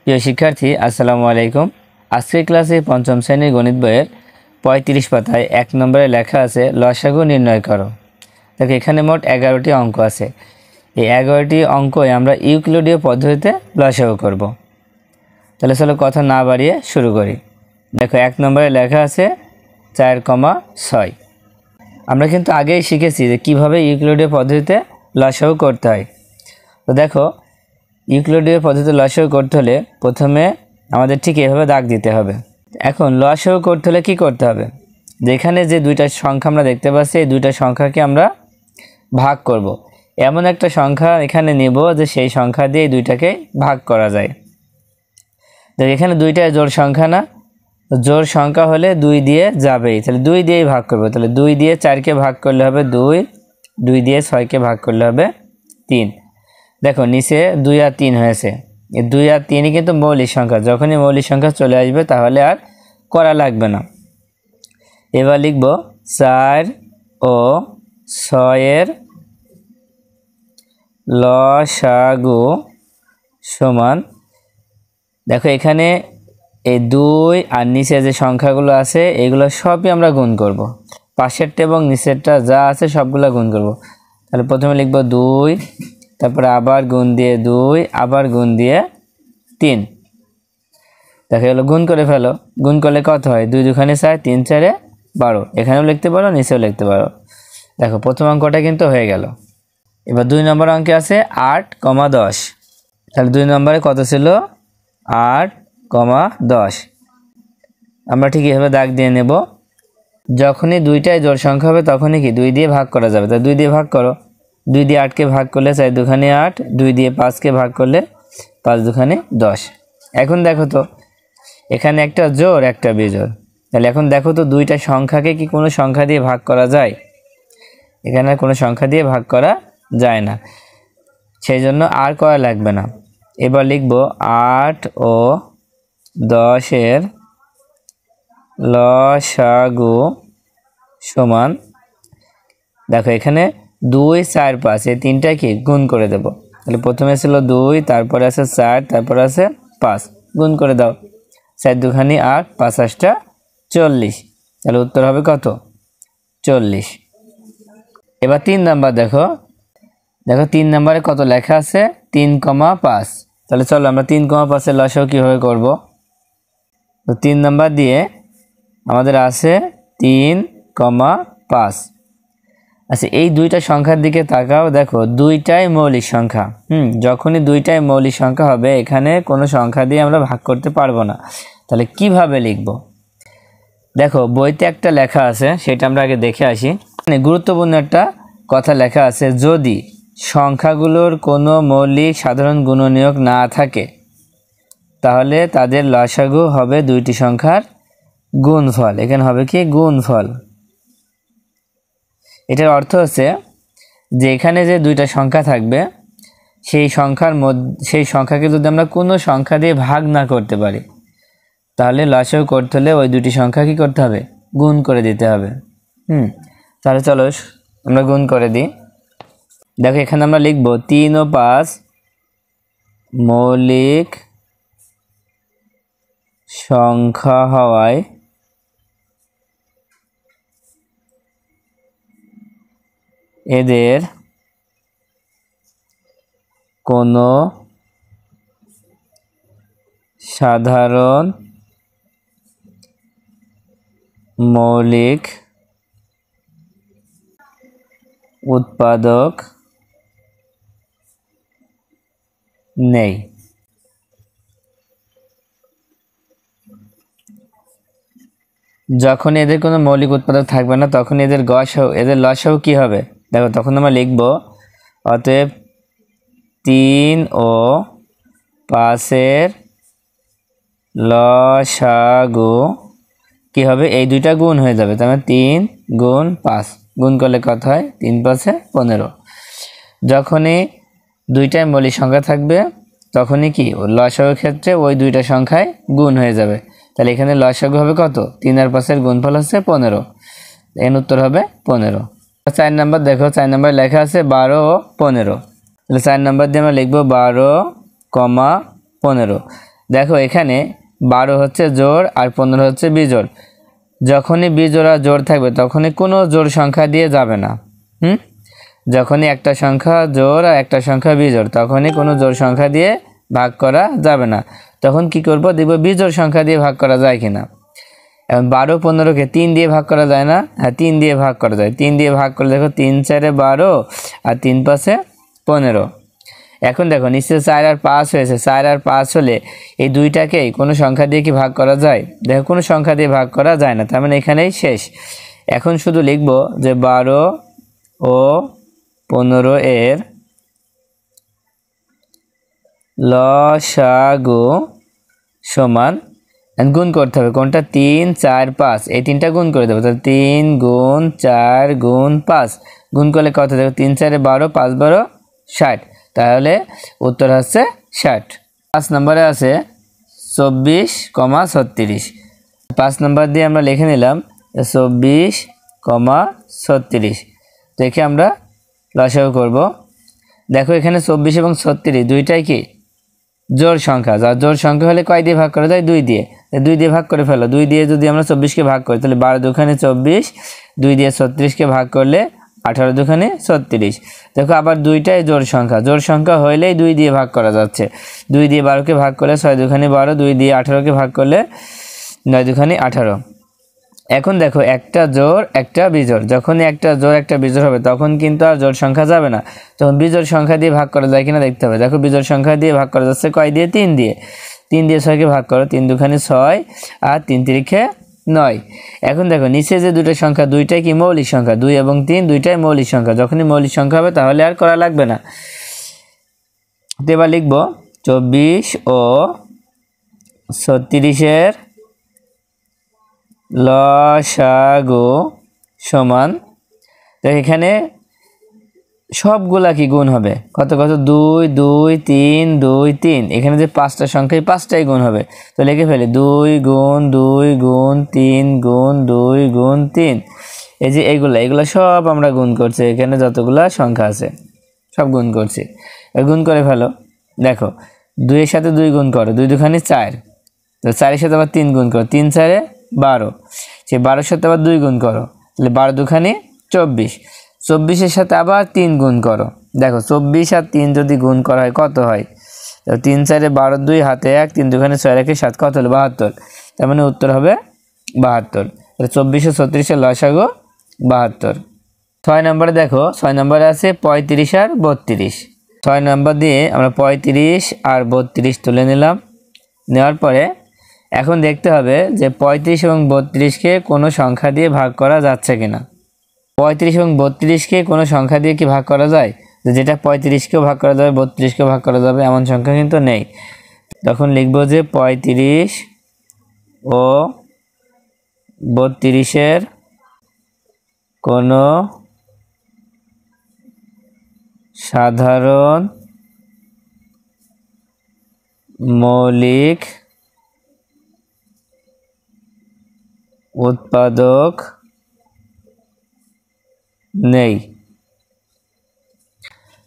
প্রিয় শিক্ষার্থী আসসালামু আলাইকুম। আজকের ক্লাসে পঞ্চম শ্রেণীর গণিত বইয়ের ৩৫ পাতায় ১ নম্বরে লেখা আছে লসাগু নির্ণয় করো। দেখো এখানে মোট ১১টি অঙ্ক আছে। এই ১১টি অঙ্কই আমরা ইউক্লিডীয় পদ্ধতিতে লসাগু করব। তাহলে চলো কথা না বাড়িয়ে শুরু করি। দেখো ১ নম্বরে লেখা আছে ৪,৬। আমরা কিন্তু আগেই শিখেছি যে কীভাবে ইউক্লিডীয় পদ্ধতিতে লসাগু করতে হয়। তো দেখো ইউক্লিডীয় পদ্ধতিতে লসাগু করতে হলে প্রথমে আমাদের ঠিক এভাবে দাগ দিতে হবে। এখন লসাগু করতে হলে কী করতে হবে, যেখানে যে দুইটা সংখ্যা আমরা দেখতে পাচ্ছি এই দুইটা সংখ্যাকে আমরা ভাগ করব। এমন একটা সংখ্যা এখানে নেব যে সেই সংখ্যা দিয়ে এই দুইটাকে ভাগ করা যায়। দেখ এখানে দুইটা জোড় সংখ্যা না, জোড় সংখ্যা হলে ২ দিয়ে যাবেই, তাহলে ২ দিয়েই ভাগ করবো। তাহলে ২ দিয়ে ৪কে ভাগ করলে হবে ২, ২ দিয়ে ৬কে ভাগ করলে হবে ৩। দেখো নিচে ২ আর ৩ হয়েছে। এই ২ আর ৩ই কিন্তু মৌলিক সংখ্যা, যখনই মৌলিক সংখ্যা চলে আসবে তাহলে আর করা লাগবে না। এবার লিখব ৪ ও ৬ লসাগু সমান, দেখো এখানে এই ২ আর নিচে যে সংখ্যাগুলো আছে এগুলো সবই আমরা গুণ করব। পাশেরটা এবং নিচেরটা যা আছে সবগুলো গুণ করব। তাহলে প্রথমে লিখব ২, তারপরে আবার গুণ দিয়ে ২, আবার গুণ দিয়ে ৩। দেখো এগুলো গুণ করে ফেলো। গুণ করলে কত হয়? ২ দুখানে ৪, ৩ ৪-এ ১২। এখানেও লিখতে পারো, নিচেও লিখতে পারো। দেখো প্রথম অঙ্কটা কিন্তু হয়ে গেল। এবার ২ নম্বর অঙ্কে আছে ৮,১০। তাহলে ২ নম্বরে কত ছিল? ৮,১০। আমরা ঠিক এভাবে দাগ দিয়ে নেব। যখনই দুইটাই জোড় সংখ্যা হবে তখনই কি ২ দিয়ে ভাগ করা যাবে। তাই ২ দিয়ে ভাগ করো। ২ দিয়ে ৮কে ভাগ করলে ৪ দুখানে ৮, ২ দিয়ে ৫কে ভাগ করলে ৫ দুখানে ১০। এখন দেখো তো এখানে একটা জোড় একটা বিজোড়, তাহলে এখন দেখো তো দুইটা সংখ্যাকে কি কোনো সংখ্যা দিয়ে ভাগ করা যায়? এখানে কোনো সংখ্যা দিয়ে ভাগ করা যায় না, সেই জন্য আর করা লাগবে না। এবার লিখব ৮ ও ১০ লসাগু সমান, দেখো এখানে ২, ৪, ৫ এই তিনটা কি গুণ করে দেব। তাহলে প্রথমে ছিল ২, তারপরে আছে ৪, তারপরে আছে ৫, গুণ করে দাও। ৪ দুখানি ৮, ৫ ৮টা ৪০। তাহলে উত্তর হবে কত? ৪০। এবার ৩ নাম্বার দেখো, দেখো ৩ নাম্বারে কত লেখা আছে? ৩,৫। তাহলে চলো আমরা ৩,৫-এর লসাগু কীভাবে করব। তো ৩ নাম্বার দিয়ে আমাদের আছে ৩,৫। আচ্ছা এই দুইটা সংখ্যার দিকে তাকাও, দেখো দুইটাই মৌলিক সংখ্যা। যখনই দুইটাই মৌলিক সংখ্যা হবে এখানে কোনো সংখ্যা দিয়ে আমরা ভাগ করতে পারবো না। তাহলে কিভাবে লিখব? দেখো বইতে একটা লেখা আছে, সেটা আমরা আগে দেখে আসি। গুরুত্বপূর্ণ একটা কথা লেখা আছে, যদি সংখ্যাগুলোর কোনো মৌলিক সাধারণ গুণনীয়ক না থাকে তাহলে তাদের লসাগু হবে দুইটি সংখ্যার গুণফল। এখানে হবে কি? গুণফল। এটার অর্থ হচ্ছে যে এখানে যে দুইটা সংখ্যা থাকবে সেই সংখ্যাকে যদি আমরা কোনো সংখ্যা দিয়ে ভাগ না করতে পারি তাহলে লসাগু করতে হলে ওই দুটি সংখ্যা কি করতে হবে? গুণ করে দিতে হবে। তাহলে চলো আমরা গুণ করে দিই। দেখো এখানে আমরা লিখব ৩ ও ৫ মৌলিক সংখ্যা হওয়ায় এদের কোনো সাধারণ মৌলিক উৎপাদক নেই। যখন এদের কোনো মৌলিক উৎপাদক থাকবে না তখন এদের লসাগু কি হবে? দেখো তখন আমরা লিখব অতএব ৩ ও ৫-এর লসাগু কি হবে? এই দুইটা গুণ হয়ে যাবে। তার মানে ৩ গুণ ৫, গুণ করলে কত হয়? ৩ ৫-এ ১৫। যখনই দুইটাই মৌলিক সংখ্যা থাকবে তখনই কি লসাগুর ক্ষেত্রে ওই দুইটা সংখ্যায় গুণ হয়ে যাবে। তাহলে এখানে লসাগু হবে কত? ৩ আর ৫-এর গুণফল হচ্ছে ১৫। এর উত্তর হবে ১৫। ৪ নাম্বার দেখো, ৪ নাম্বার লেখা আছে ১২ ও ১৫। তাহলে ৪ নাম্বার দিয়ে আমরা লিখবো ১২,১৫। দেখো এখানে 12 হচ্ছে জোড় আর 15 হচ্ছে বিজোড়। যখনই বিজোড় আর জোড় থাকবে তখনই কোনো জোড় সংখ্যা দিয়ে যাবে না। যখনই একটা সংখ্যা জোড় আর একটা সংখ্যা বিজোড় তখনই কোনো জোড় সংখ্যা দিয়ে ভাগ করা যাবে না। তখন কি করব, দেখব বিজোড় সংখ্যা দিয়ে ভাগ করা যায় কিনা। এখন 12 15কে 3 দিয়ে ভাগ করা যায় না? হ্যাঁ, 3 দিয়ে ভাগ করা যায়। 3 দিয়ে ভাগ করলে দেখো 3 4 12 আর 3 5 15। এখন দেখো নিশ্চয় 4 আর 5 হয়েছে। 4 আর 5 হলে এই দুইটাকেই কোনো সংখ্যা দিয়ে কি ভাগ করা যায়? দেখো কোনো সংখ্যা দিয়ে ভাগ করা যায় না, তার মানে এখানেই শেষ। এখন শুধু লিখব যে 12 ও 15 এর লসাগু সমান, গুণ করতে হবে কোনটা, 3 4 5, এই তিনটা গুণ করে দেবো। তাহলে 3 গুণ 4 গুণ 5 গুণ করলে কত, দেখো 3 4 12 5 12 60, তাহলে উত্তর হচ্ছে 60। 5 নম্বরে আছে 24,36। 5 নম্বর দিয়ে আমরা লিখে নিলাম 24,36। দেখে আমরা লসাগু করব। দেখো এখানে 24 এবং 36 দুইটাই কি জোড় সংখ্যা। যা জোড় সংখ্যা হলে কয় দিয়ে ভাগ করা যায়? 2 দিয়ে। 2 দিয়ে ভাগ করে ফেলো। 2 দিয়ে যদি আমরা 24কে ভাগ করি তাহলে 12 দুখানে 24, 2 দিয়ে 36কে ভাগ করলে 18 দুখানে 36। দেখো আবার দুইটাই জোড় সংখ্যা। জোড় সংখ্যা হইলেই 2 দিয়ে ভাগ করা যাচ্ছে। 2 দিয়ে 12কে ভাগ করলে 6 দুখানে 12, 2 দিয়ে 18কে ভাগ করলে 9 দুখানে 18। এখন দেখো একটা জোড় একটা বিজোড়, যখনই একটা জোড় একটা বিজোড় হবে তখন কিন্তু আর জোড় সংখ্যা যাবে না, তখন বিজোড় সংখ্যা দিয়ে ভাগ করা যায় কিনা দেখতে হবে। দেখো বিজোড় সংখ্যা দিয়ে ভাগ করা যাচ্ছে কয় দিয়ে? 3 দিয়ে। 3 দিয়ে 6কে ভাগ করো, 3 দুখানে 6 আর 3 তিরিখে 9। এখন দেখো নিচে যে দুটো সংখ্যা দুইটাই কি মৌলিক সংখ্যা, 2 এবং 3 দুইটাই মৌলিক সংখ্যা। যখনই মৌলিক সংখ্যা হবে তাহলে আর করা লাগবে না। তো এবার লিখব 24 ও 36 লসাগু সমান, তো এখানে সবগুলা কি গুণ হবে, কত কত 2 2 3 2 3, এখানে যে 5টা সংখ্যা এই 5টাই গুণ হবে। তো লিখে ফেলি 2 গুণ 2 গুণ 3 গুণ 2 গুণ 3। এই যে এইগুলা সব আমরা গুণ করছি, এখানে যতগুলা সংখ্যা আছে সব গুণ করছি। গুণ করে ফেলো। দেখো 2 এর সাথে 2 গুণ করো, 2 দুখানি 4, তো 4 এর সাথে আবার 3 গুণ করো, 3 4 12, সেই 12-এর সাথে আবার 2 গুণ করো, তাহলে 12 দুখানি 24, 24-এর সাথে আবার 3 গুণ করো। দেখো 24 আর 3 যদি গুণ করা হয় কত হয়? 3 4 12 2 হাতে 1, 3 দুখানি 6 1 7, কত হলো? 72। তার মানে উত্তর হবে 72। তাহলে 24 ও 36 এর লসাগু 72। 6 নম্বরে দেখো, 6 নম্বরে আছে 35 আর 32। 6 নম্বর দিয়ে আমরা 35 আর 32 তুলে নিলাম। নেওয়ার পরে এখন দেখতে হবে যে 35 এবং 32কে কোনো সংখ্যা দিয়ে ভাগ করা যাচ্ছে কিনা। 35 এবং 32কে কোনো সংখ্যা দিয়ে কি ভাগ করা যায়? যেটা 35কেও ভাগ করা যাবে 32কেও ভাগ করা যাবে এমন সংখ্যা কিন্তু নেই। তখন লিখব যে 35 ও 32-এর কোনো সাধারণ মৌলিক উৎপাদক নেই।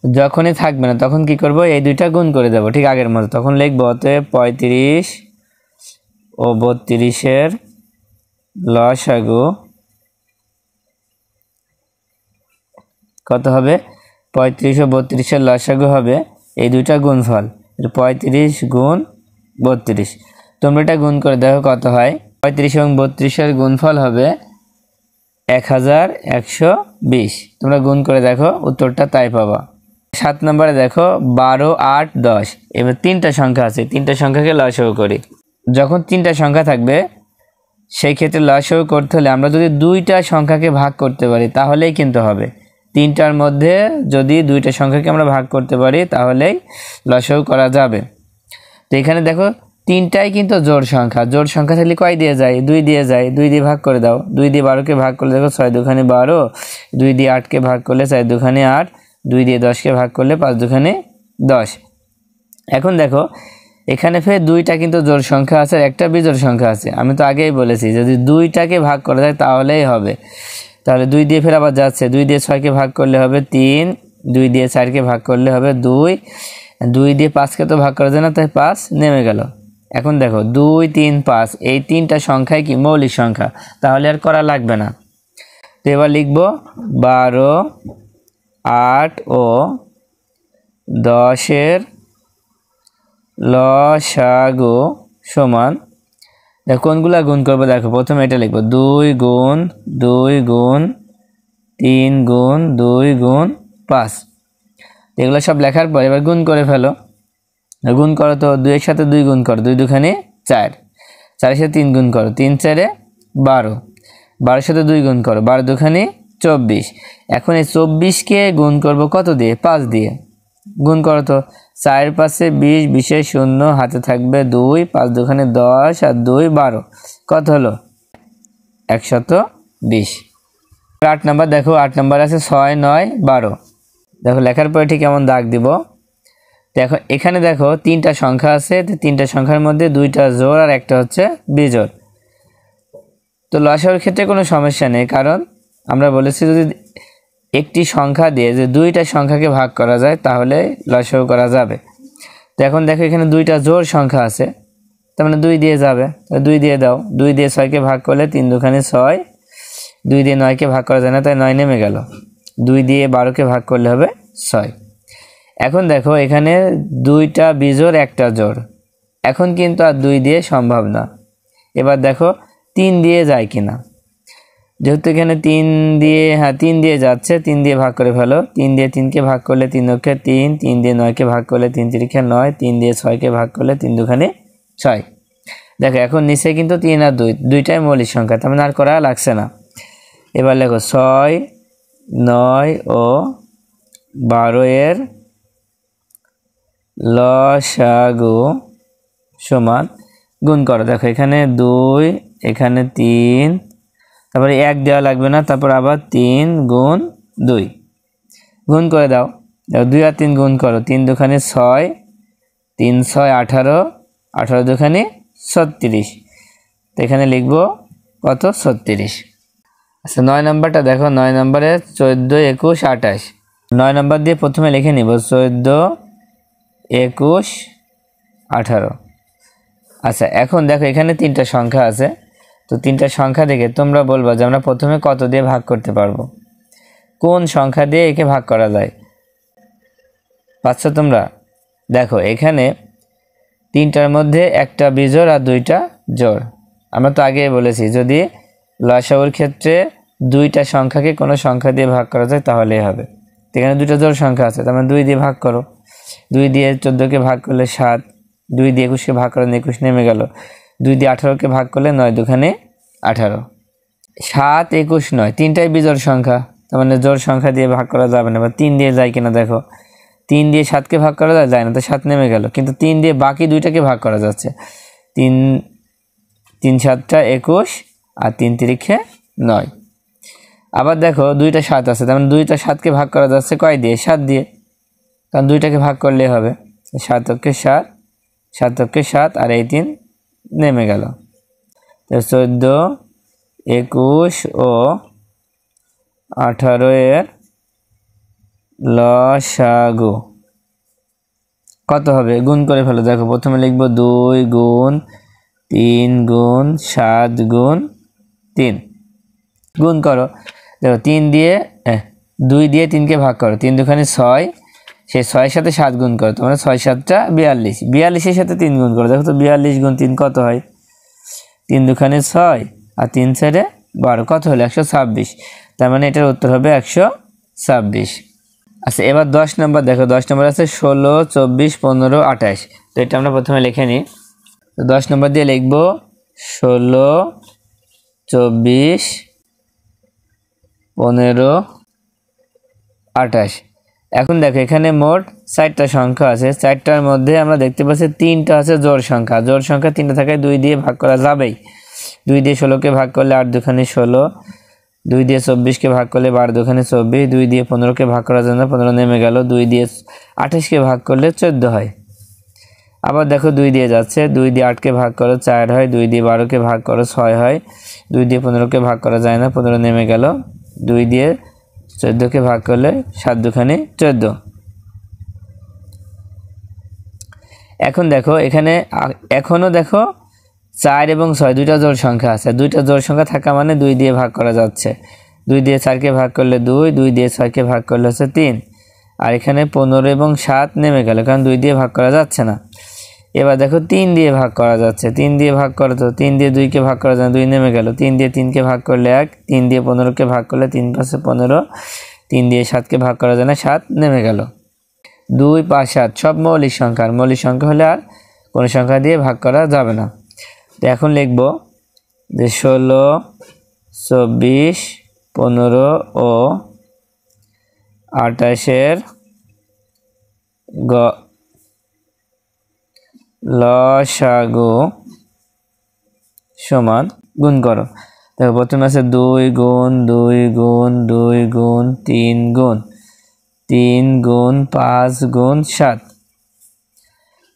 যখনই থাকবে না তখন কি করব, এই দুইটা গুণ করে দেব ঠিক আগের মতো। তখন লিখব অতএব 35 ও 32-এর লসাগু কত হবে? 35 ও 32-এর লসাগু হবে এই দুইটা গুণফল, 35 গুণ 32। তোমরা এটা গুণ করে দেখো কত হয়। 35 এবং 32-এর গুণফল হবে 1120। তোমরা গুণ করে দেখো উত্তরটা তাই পাবা। 7 নম্বরে দেখো 12 8 10। এবার 3টা সংখ্যা আছে, 3টা সংখ্যাকে লসাগু করি। যখন 3টা সংখ্যা থাকবে সেই ক্ষেত্রে লসাগু করতে হলে আমরা যদি 2টা সংখ্যাকে ভাগ করতে পারি তাহলেই কিন্তু হবে। 3টার মধ্যে যদি 2টা সংখ্যাকে আমরা ভাগ করতে পারি তাহলেই লসাগু করা যাবে। তো এখানে দেখো 3টাই কিন্তু জোড় সংখ্যা। জোড় সংখ্যা থাকলে কয় দিয়ে যায়? 2 দিয়ে যায়। 2 দিয়ে ভাগ করে দাও। 2 দিয়ে 12কে ভাগ করলে দেখো 6 দুখানি 12, 2 দিয়ে 8কে ভাগ করলে 4 দুখানি 8, 2 দিয়ে 10কে ভাগ করলে 5 দুখানি 10। এখন দেখো এখানে ফের 2টা কিন্তু জোড় সংখ্যা আছে আর একটা বিজোড় সংখ্যা আছে। আমি তো আগেই বলেছি যদি 2টাকে ভাগ করা যায় তাহলেই হবে। তাহলে 2 দিয়ে ফের আবার যাচ্ছে, 2 দিয়ে 6কে ভাগ করলে হবে 3, 2 দিয়ে 4কে ভাগ করলে হবে 2, 2 দিয়ে 5কে তো ভাগ করা যায় না, তাই 5 নেমে গেল। এখন দেখো 2 3 5 এই তিনটা সংখ্যাই কি মৌলিক সংখ্যা, তাহলে আর করা লাগবে না। তো এবার লিখব 12 8 ও 10 এর লসাগু সমান, দেখো কোনগুলা গুণ করবো, দেখো প্রথমে এটা লিখবো 2 গুণ 2 গুণ 3 গুণ 2 গুণ 5। এগুলো সব লেখার পর এবার গুণ করে ফেলো। গুণ করো তো 2 এর সাথে 2 গুণ করো, 2 দুখানে 4, 4 এর সাথে 3 গুণ করো, 3 4 12, 12 এর সাথে 2 গুণ করো, 12 দুখানে 24। এখন এই 24কে গুণ করব কত দিয়ে, 5 দিয়ে। গুণ করো তো 4 5 20, 20 এর 0 হাতে থাকবে 2, 5 দুখানে 10 আর 2 12, কত হলো 120। 8 নাম্বার দেখো, 8 নাম্বার আছে 6 9 12। দেখো লেখার পরে ঠিক এমন দাগ দিব। দেখো এখানে দেখো তিনটা সংখ্যা আছে, তিনটা সংখ্যার মধ্যে দুইটা জোড় আর একটা হচ্ছে বিজোড়। তো লসাগুর ক্ষেত্রে কোনো সমস্যা নেই, কারণ আমরা বলেছি যদি একটি সংখ্যা দিয়ে যে দুইটা সংখ্যাকে ভাগ করা যায় তাহলে লসাগু করা যাবে। তো এখন দেখো এখানে দুইটা জোড় সংখ্যা আছে, তার মানে 2 দিয়ে যাবে, 2 দিয়ে দাও। 2 দিয়ে 6কে ভাগ করলে 3 দুখানে 6, 2 দিয়ে 9কে ভাগ করা যায় না, তাই 9 নেমে গেল। 2 দিয়ে 12কে ভাগ করলে হবে 6। এখন দেখো এখানে দুইটা বিজোড় একটা জোড়, এখন কিন্তু আর 2 দিয়ে সম্ভব না। এবার দেখো 3 দিয়ে যায় কিনা, যেহেতু এখানে 3 দিয়ে, হ্যাঁ 3 দিয়ে যাচ্ছে, 3 দিয়ে ভাগ করে ফেলো। 3 দিয়ে 3কে ভাগ করলে 3 অক্ষে 3, 3 দিয়ে 9কে ভাগ করলে 3 তিরিখে 9, 3 দিয়ে 6কে ভাগ করলে 3 দুখানে 6। দেখো এখন নিচে কিন্তু 3 আর 2 দুইটাই মৌলিক সংখ্যা, তার মানে আর করা লাগছে না। এবার লেখো 6 9 ও 12 এর লসাগু সমান, গুণ করো। দেখো এখানে 2, এখানে 3, তারপরে 1 দেওয়া লাগবে না, তারপর আবার 3 গুণ 2, গুণ করে দাও। 2 আর 3 গুণ করো, 3 দুখানে 6, 3 6 18, 18 দুখানে 36। তো এখানে লিখবো কত, 36। আচ্ছা 9 নাম্বারটা দেখো, 9 নাম্বারে 14 21 28। 9 নাম্বার দিয়ে প্রথমে লিখে নিব 14 21 18। আচ্ছা এখন দেখো এখানে তিনটা সংখ্যা আছে, তো তিনটা সংখ্যা দেখে তোমরা বলবা যে আমরা প্রথমে কত দিয়ে ভাগ করতে পারবো, কোন সংখ্যা দিয়ে একে ভাগ করা যায়, পাচ্ছ তোমরা? দেখো এখানে তিনটার মধ্যে একটা বিজোড় আর দুইটা জোড়। আমরা তো আগে বলেছি যদি লসাগুর ক্ষেত্রে দুইটা সংখ্যাকে কোনো সংখ্যা দিয়ে ভাগ করা যায় তাহলেই হবে। এখানে দুইটা জোড় সংখ্যা আছে, তার মানে 2 দিয়ে ভাগ করো। 2 দিয়ে 14কে ভাগ করলে 7, 2 দিয়ে 21কে ভাগ করলে 21 নেমে গেল। 2 দিয়ে 18কে ভাগ করলে 9 দুখানে 18। 7 21 9 তিনটাই বিজোড় সংখ্যা, তার মানে জোড় সংখ্যা দিয়ে ভাগ করা যাবে না। বা 3 দিয়ে যায় কিনা দেখো, 3 দিয়ে 7কে ভাগ করা যায় না, তো 7 নেমে গেল। কিন্তু 3 দিয়ে বাকি দুইটাকে ভাগ করা যাচ্ছে, 3 3 7 21 আর 3 তিরিখে 9। আবার দেখো দুইটা 7 আছে, তার মানে দুইটা 7কে ভাগ করা যাচ্ছে কয় দিয়ে, 7 দিয়ে, কারণ দুইটাকে ভাগ করলেই হবে। 7 অক্ষে 7, 7 অক্ষে 7 আর এই 3 নেমে গেল। তো 14 21 ও 18 এর লসাগু কত হবে, গুণ করে ফেলো। দেখো প্রথমে লিখবো 2 গুণ 3 গুণ 7 গুণ 3, গুণ করো। দেখো 3 দিয়ে 2 দিয়ে 3কে ভাগ করো, 3 দুখানে 6, সেই 6-এর সাথে 7 গুণ করো, তোমরা 6 7টা 42, 42-এর সাথে 3 গুণ করো। দেখো তো 42 গুণ 3 কত হয়, 3 দুখানে 6 আর 3 4 12, কত হলো 126। তার মানে এটার উত্তর হবে 126। আচ্ছা এবার 10 নম্বর দেখো, 10 নম্বর আছে 16 24 15 28। তো এটা আমরা প্রথমে লিখে নিই। তো 10 নম্বর দিয়ে লিখব 16 24 15 28। এখন দেখো এখানে মোট 4টা সংখ্যা আছে, 4টার মধ্যে আমরা দেখতে পাচ্ছি 3টা আছে জোড় সংখ্যা। জোড় সংখ্যা 3টা থাকায় 2 দিয়ে ভাগ করা যাবেই। 2 দিয়ে 16কে ভাগ করলে 8 দুখানে 16, 2 দিয়ে 24কে ভাগ করলে 12 দুখানে 24, 2 দিয়ে 15কে ভাগ করার জন্য 15 নেমে গেল, 2 দিয়ে 28কে ভাগ করলে 14 হয়। আবার দেখো 2 দিয়ে যাচ্ছে, 2 দিয়ে 8কে ভাগ করো 4 হয়, 2 দিয়ে 12কে ভাগ করো 6 হয়, 2 দিয়ে 15কে ভাগ করা যায় না, 15 নেমে গেল, 2 দিয়ে 14কে ভাগ করলে 7 দুখানে 14। এখন দেখো এখানে এখনও দেখো 4 এবং 6 দুইটা জোড় সংখ্যা আছে, দুইটা জোড় সংখ্যা থাকা মানে 2 দিয়ে ভাগ করা যাচ্ছে। 2 দিয়ে 4কে ভাগ করলে 2, 2 দিয়ে 6কে ভাগ করলে হচ্ছে 3। আর এখানে 15 এবং 7 নেমে গেল, কারণ 2 দিয়ে ভাগ করা যাচ্ছে না। এবার দেখো 3 দিয়ে ভাগ করা যাচ্ছে, 3 দিয়ে ভাগ করে তো 3 দিয়ে 2কে ভাগ করা যায় না, 2 নেমে গেল। 3 দিয়ে 3কে ভাগ করলে 1, 3 দিয়ে 15কে ভাগ করলে 3 5 15, 3 দিয়ে 7কে ভাগ করা যায় না, 7 নেমে গেল। 2 5 7 সব মৌলিক সংখ্যা, আর মৌলিক সংখ্যা হলে আর কোনো সংখ্যা দিয়ে ভাগ করা যাবে না। তো এখন লিখব যে 16, 24, 15 ও 28-এর লসাগু সমান গুণ করো। দেখো প্রথমে আছে 2 গুণ 2 গুণ 2 গুণ 3 গুণ 3 গুণ 5 গুণ 7।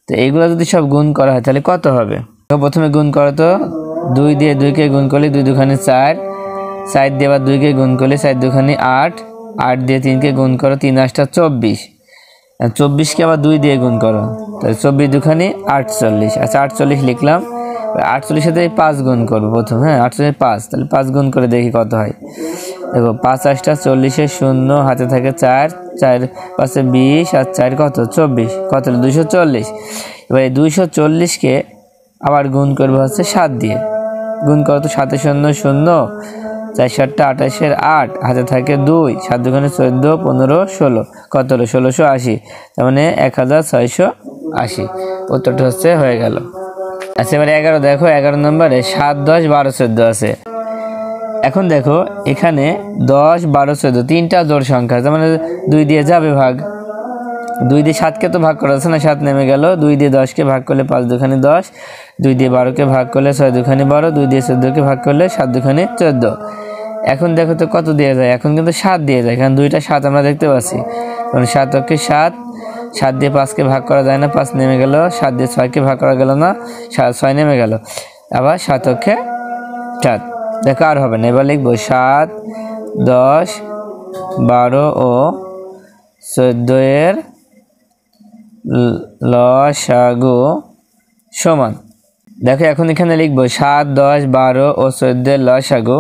তো এইগুলো যদি সব গুণ করা হয় তাহলে কত হবে? তো প্রথমে গুণ করো তো, 2 দিয়ে 2কে গুণ করলে 2 দুখানি 4, 4 দিয়ে আবার 2কে গুণ করলে 4 দুখানি 8, 8 দিয়ে 3কে গুণ করো 3 8টা 24, 24কে আবার 2 দিয়ে গুণ করো, তাহলে 24 দুখানি 48। আচ্ছা 48 লিখলাম, 48 সাথে 5 গুণ করবো প্রথম, হ্যাঁ 48 5, তাহলে 5 গুণ করে দেখি কত হয়। দেখো 5 8টা 40, 0 হাতে থাকে 4, 4 5 20 আর 4 কত 24, কত হলো 240। এবার এই 240কে আবার গুণ করবো হচ্ছে 7 দিয়ে, গুণ করো তো 7 0 0, 4 7টা 28-এর 8 হাতে থাকে 2, 7 দুগুণে 14 15 16, কত হলো 1680, তার মানে 1680। উত্তরটা হচ্ছে হয়ে গেল। আচ্ছা এবার 11 দেখো, 11 নম্বরে 7 10 12 14 আছে। এখন দেখো এখানে 10 12 14 তিনটা জোড় সংখ্যা, তার মানে 2 দিয়ে যাবে ভাগ, 2 দিয়ে 7কে তো ভাগ করা যাচ্ছে না, 7 নেমে গেল। 2 দিয়ে 10কে ভাগ করলে 5 দুখানি 10, 2 দিয়ে 12কে ভাগ করলে 6 দুখানি 12, 2 দিয়ে 14কে ভাগ করলে 7 দুখানি 14। এখন দেখো তো কত দিয়ে যায়, এখন কিন্তু 7 দিয়ে যায়, কারণ 2টা 7 আমরা দেখতে পাচ্ছি, কারণ 7 অক্ষে 7, 7 দিয়ে 5কে ভাগ করা যায় না, 5 নেমে গেল। 7 দিয়ে 6কে ভাগ করা গেল না, 6 নেমে গেল। আবার 7 অক্ষে 7, দেখো আর হবে না। এবার লিখবো 7 10 12 ও 14-এর লসাগু সমান। দেখো এখন এখানে লিখবো 7 10 12 ও 14-এর লসাগু।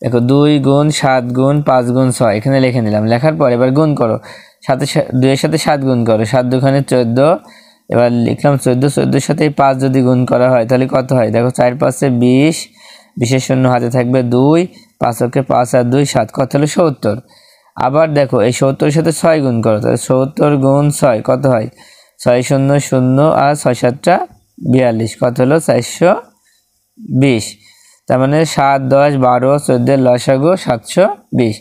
দেখো 2 গুণ 7 গুণ 5 গুণ 6 এখানে লিখে নিলাম। লেখার পর এবার গুণ করো, 2-এর সাথে 7 গুণ করো, 7 দুখানে 14। এবার লিখলাম 14, 14-এর সাথে 5 যদি গুণ করা হয় তাহলে কত হয়? দেখো 4 5 20, 20-এর শূন্য হাতে থাকবে 2, 5 অক্ষে 5 আর 2 7, কত হলো 70। আবার দেখো এই 70-এর সাথে 6 গুণ করো, তাহলে 70 গুণ 6 কত হয়? 6 0 0 আর 6 7টা 42, কত হলো 420। তার মানে 7 10 12 14-এর লসাগু 720।